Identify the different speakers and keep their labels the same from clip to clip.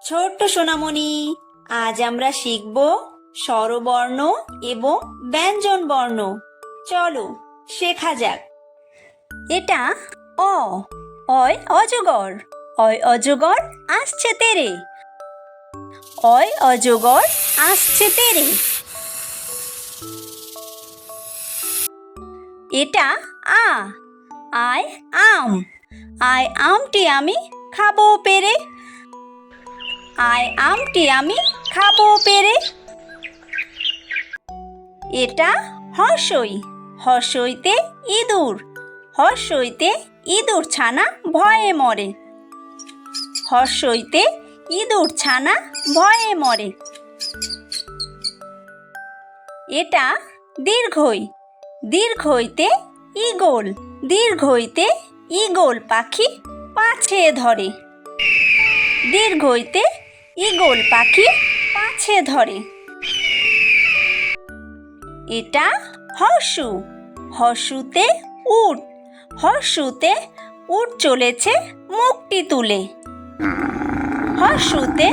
Speaker 1: ছোট্ট সোনামণি, আজ আমরা শিখব স্বরবর্ণ এবং ব্যঞ্জন বর্ণ। চলো শেখা যাক। এটা অ, অয় অজগর, অয় অজগর আসছে তেরে, অয় অজগর আসছে তেরে। এটা আ, আয় আম, আয় আমটি আমি খাবো পেরে, আয় আমটি আমি খাবো পেরে। এটা হর্ষই, হর্ষইতে ইঁদুর, হর্ষইতে ইঁদুর ছানা ভয়ে মরে, হর্ষইতে ইঁদুর ছানা ভয়ে মরে। এটা দীর্ঘই, দীর্ঘইতে ঈগল, দীর্ঘইতে ঈগল পাখি পাছে ধরে, দীর্ঘইতে ঈগল পাখি পাছে ধরে। এটা হর্ষু, হর্ষুতে উট, হর্ষুতে উট চলেছে মুখটি তুলে, হর্ষুতে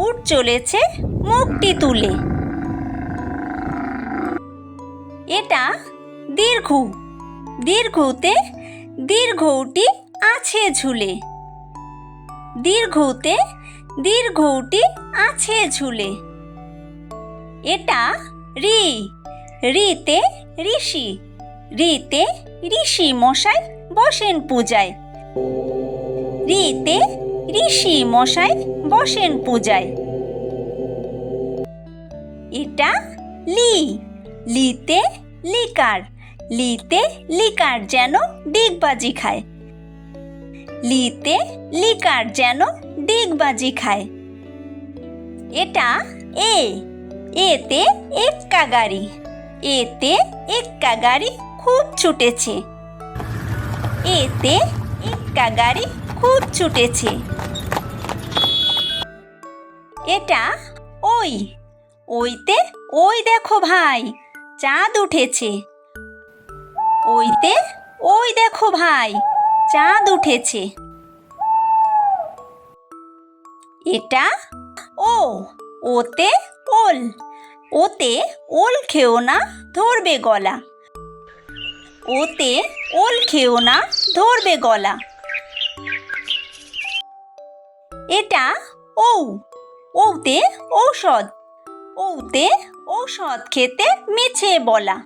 Speaker 1: উট চলেছে মুখটি তুলে। এটা দীর্ঘু, দীর্ঘুতে দীর্ঘউটি আছে ঝুলে, দীর্ঘুতে দীর্ঘউটি আছে ঝুলে। এটা ঋ, ঋতে ঋষি, ঋতে ঋষি মশাই বসেন পূজায়, ঋতে ঋষি মশাই বসেন পূজায়। এটা লি, লিতে লিকার, লিতে লিকার যেন ডিগবাজি খায়, লিতে লিকার যেন ডিগবাজি খায়। এটা এ, এতে এক্কা গাড়ি, এতে এক্কা গাড়ি খুব ছুটেছে, এতে এক্কা গাড়ি খুব ছুটেছে। এটা ওই, ওইতে ওই দেখো ভাই চাঁদ উঠেছে, ওইতে ওই দেখো ভাই চাঁদ উঠেছে। এটা ও, ওতে ওল, ওতে ওল খেও না ধরবে গলা, ওতে ওল খেও না ধরবে গলা। এটা ঔ, ওতে ঔষধ, ওতে ঔষধ খেতে মিছে বলা,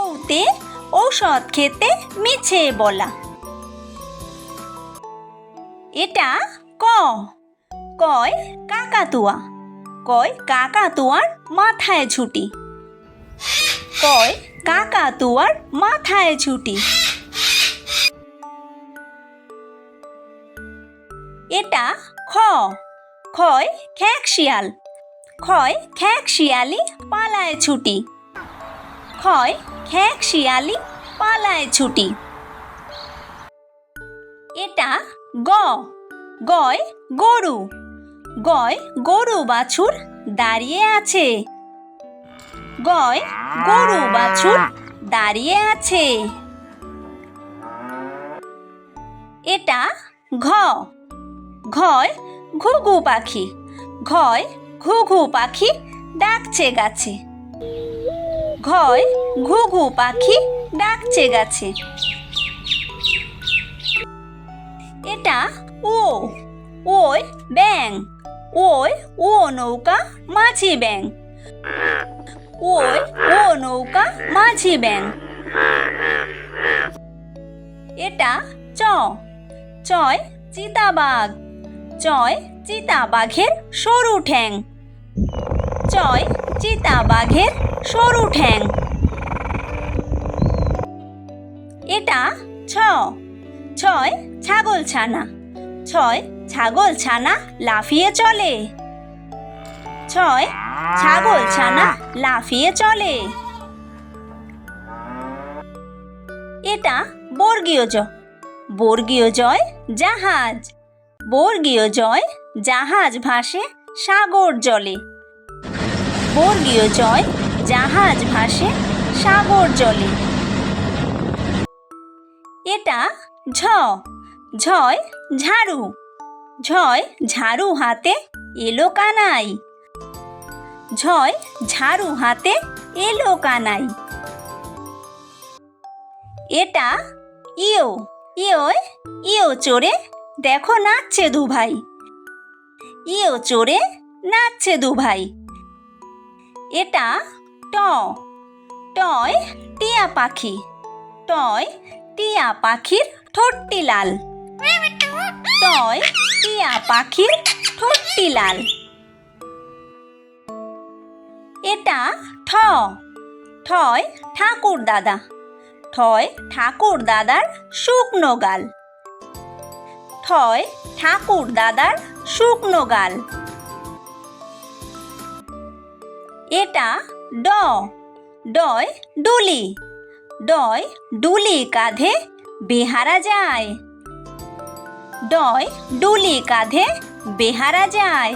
Speaker 1: ওতে ঔষধ খেতে মিছে বলা। এটা ক, কয় কাকাতুয়া, কয় কাকাতুয়ার মাথায় ঝুঁটি, কয় কাকাতুয়ার মাথায় ঝুঁটি। এটা খ, খয় খ্যাঁক শিয়াল, খয় খ্যাঁক শিয়ালি পালায় ছুটি, খয় খ্যাঁক শিয়ালি পালায় ছুটি। এটা গ, গয় গরু, গয় গরু বাছুর দাঁড়িয়ে আছে, গয় গরু বাছুর দাঁড়িয়ে আছে। এটা ঘ, ঘয় ঘুঘু পাখি, ঘয় ঘুঘু পাখি ডাকছে গাছে, ঘয় ঘুঘু পাখি ডাকছে গাছে। এটা ও, ওই ব্যাং, ওই ও নৌকা মাঝি ব্যাং, ওই ও নৌকা মাঝি ব্যাং। এটা চ, চয় চিতাবাঘ, চয় চিতাবাঘের সরু ঠ্যাং, চয় চিতাবাঘের সরু ঠ্যাং। এটা ছ, ছয় ছাগল ছানা, ছয় ছাগল ছানা লাফিয়ে চলে, ছয় ছাগল ছানা লাফিয়ে চলে। এটা বর্গীয় জ, বর্গীয় জয় জাহাজ, বর্গীয় জয় জাহাজ ভাসে সাগর জলে, বর্গীয় জয় জাহাজ ভাসে সাগর জলে। এটা ঝ, ঝয় ঝাড়ু, ঝয় ঝাড়ু হাতে এলো কানাই, ঝয় ঝাড়ু হাতে এলো কানাই। এটা ইয়ো, ইয়োয় ইয়ো চড়ে দেখো নাচছে দুভাই, ইয়ো চড়ে নাচছে দুভাই। এটা ট, টয় টিয়া পাখি, টয় টিয়া পাখির ঠোঁটটি লাল, টয় টিয়া পাখির ঠোঁটটি লাল। এটা ঠ, ঠয় ঠাকুর দাদা, ঠয় ঠাকুর দাদার শুকনো গাল, ঠয় ঠাকুর দাদার শুকনো গাল। এটা ড, ডয় ডুলি, ডয় ডুলি কাঁধে বেহারা যায়, ডয় ডুলি কাঁধে বেহারা যায়।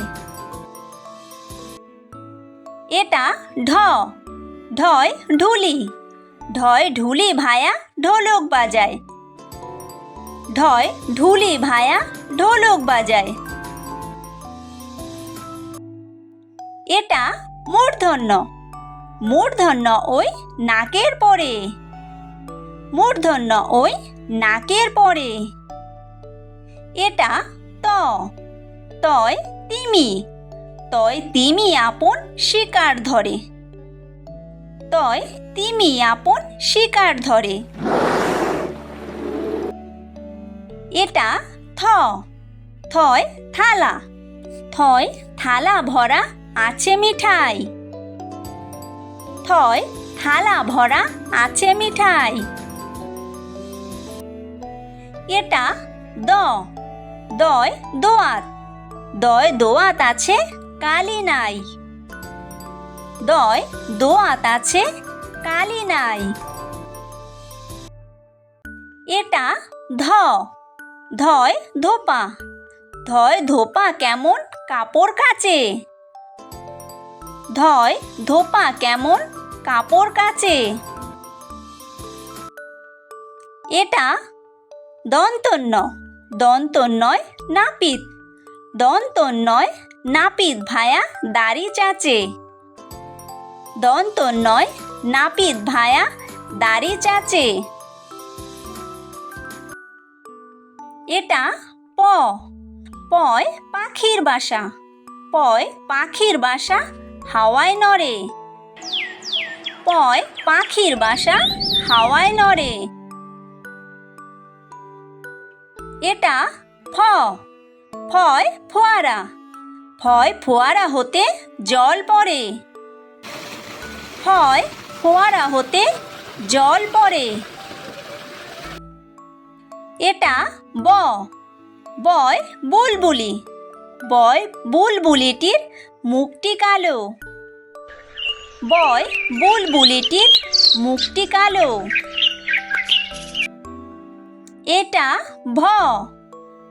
Speaker 1: এটা ঢ, ঢয় ঢুলি, ঢয় ঢুলি ভায়া ঢোলক বাজায়, ঢয় ঢুলি ভায়া ঢোলক বাজায়। এটা মূর্ধন্য, মূর্ধন্য ওই নাকের পরে, মূর্ধন্য ওই নাকের পরে। এটা ত, তয় তিমি, তয় তিমি আপন শিকার ধরে, তয় তিমি আপন শিকার ধরে। এটা থ, থয় থালা, থয় থালা ভরা আছে মিঠাই, থয় থালা ভরা আছে মিঠাই। এটা দ, দয় দোয়াত, দয় দোয়াত আছে কালি নাই, দয় দোয়াত আছে কালি নাই। এটা ধ, ধয় ধোপা, ধয় ধোপা কেমন কাপড় কাচে, ধয় ধোপা কেমন কাপড় কাচে। এটা দন্তন্য, দন্তন্যয় নাপিত, দন্তন্যয় নাপিত ভায়া দাড়ি চাচে, দন্তন্যয় নাপিত ভায়া দাড়ি চাচে। এটা প, পয় পাখির বাসা, পয় পাখির বাসা হাওয়ায় নড়ে, পয় পাখির বাসা হাওয়ায় নড়ে। এটা ফ, ফয় ফোয়ারা, ফয় ফোয়ারা হতে জল পড়ে, ফয় ফোয়ারা হতে জল পড়ে। এটা ব, বয় বুলবুলি, বয় বুলবুলিটির মুখটি কালো, বয় বুলবুলিটির মুখটি কালো। এটা ভ,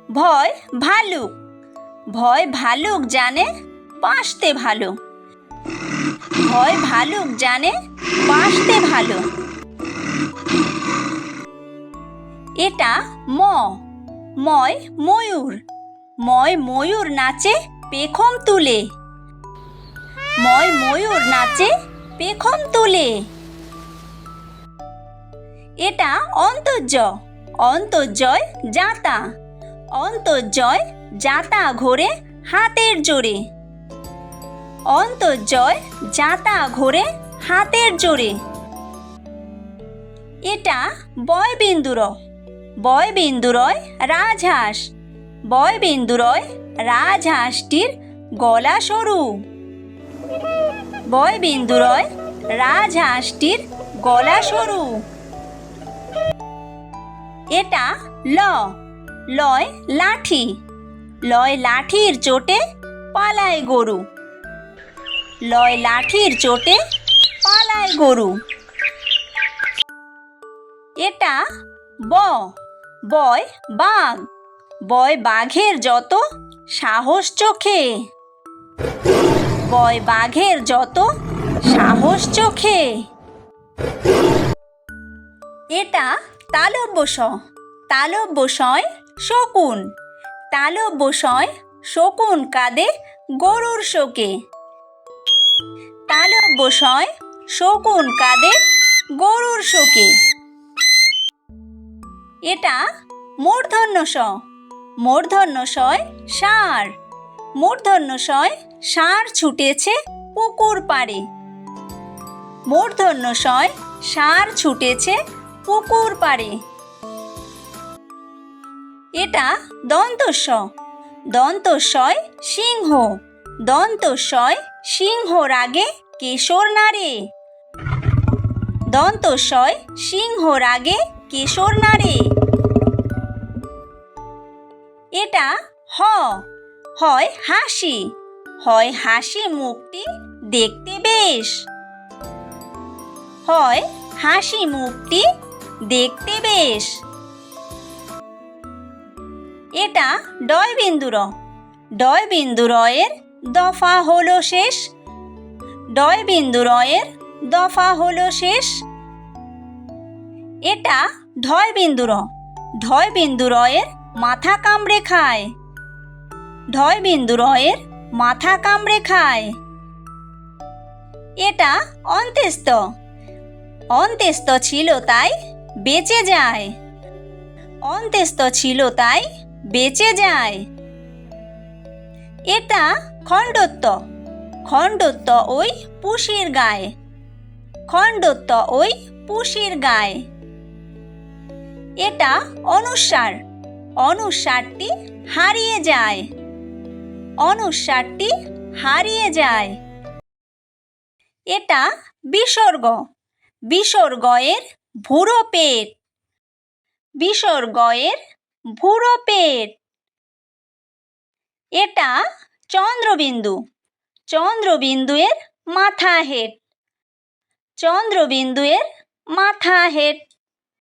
Speaker 1: ভয় ভালুক, ভয় ভালুক জানে বাঁচতে ভালো, ভয় ভালুক জানে বাঁচতে ভালো। এটা ম, ময় ময়ূর, ময় ময়ূর নাচে পেখম তুলে, ময় ময়ূর নাচে পেখম তুলে। এটা অন্তর্য, অন্তর্জয় জাঁতা, অন্তর্জয় জাঁতা ঘোরে হাতের জোরে, অন্তর্জয় জাঁতা ঘোরে হাতের জোরে। এটা বয়বিন্দুর, বয়বিন্দুরয় রাজহাঁস, বয়বিন্দুরয় রাজহাঁসটির গলা সরু, বয়বিন্দুরয় রাজহাঁসটির গলা সরু। এটা ল, লয় লাঠি, লয় লাঠির চোটে পালায় গরু, লয় লাঠির চোটে পালায় গরু। এটা ব, বয় বাঘ, বয় বাঘের যত সাহস চোখে, বয় বাঘের যত সাহস চোখে। এটা তালব্য শ। তালব্য শয় শকুন। তালব্য শয় শকুন কাঁদে গরুর শোকে। তালব্য শয় শকুন কাঁদে গরুর শোকে। এটা মূর্ধন্য ষ। মূর্ধন্য শয় ষাঁড়। মূর্ধন্য শয় ষাঁড় ছুটেছে পুকুর পাড়ে। মূর্ধন্য শয় ষাঁড় ছুটেছে পুকুর পাড়ে। এটা দন্তস্ব। দন্তস্বয় সিংহ। দন্তস্বয় সিংহ রাগে কেশর নাড়ে। দন্তস্বয় সিংহ রাগে কেশর নাড়ে। এটা হ। হয় হাসি। হয় হাসি মুখটি দেখতে বেশ। হয় হাসি মুখটি দেখতে বেশ। এটা ডয় বিন্দু র। ডয় বিন্দু রয়ের দফা হলো শেষ। ডয় বিন্দু রয়ের দফা হলো শেষ। এটা ঢয় বিন্দু র। ঢয় বিন্দু রয়ের মাথা কামড়ে খায়। ঢয় বিন্দু রয়ের মাথা কামড়ে খায়। এটা অন্ত্যেস্ত। অন্ত্যেস্ত ছিল তাই বেঁচে যায়। অন্ত্যেস্ত ছিল তাই বেঁচে যায়। এটা খণ্ডত্ব। খণ্ডত্ব ওই পুষির গায়ে। খণ্ডত্ব ওই পুষির গায়ে। এটা অনুস্বার। অনুস্বারটি হারিয়ে যায়। অনুস্বারটি হারিয়ে যায়। এটা বিসর্গ। বিসর্গয়ের ভুরো পেট। বিসর্গয়ের ভুরো পেট। এটা চন্দ্রবিন্দু। চন্দ্রবিন্দুয়ের মাথা হেঁট। চন্দ্রবিন্দুয়ের মাথা হেঁট।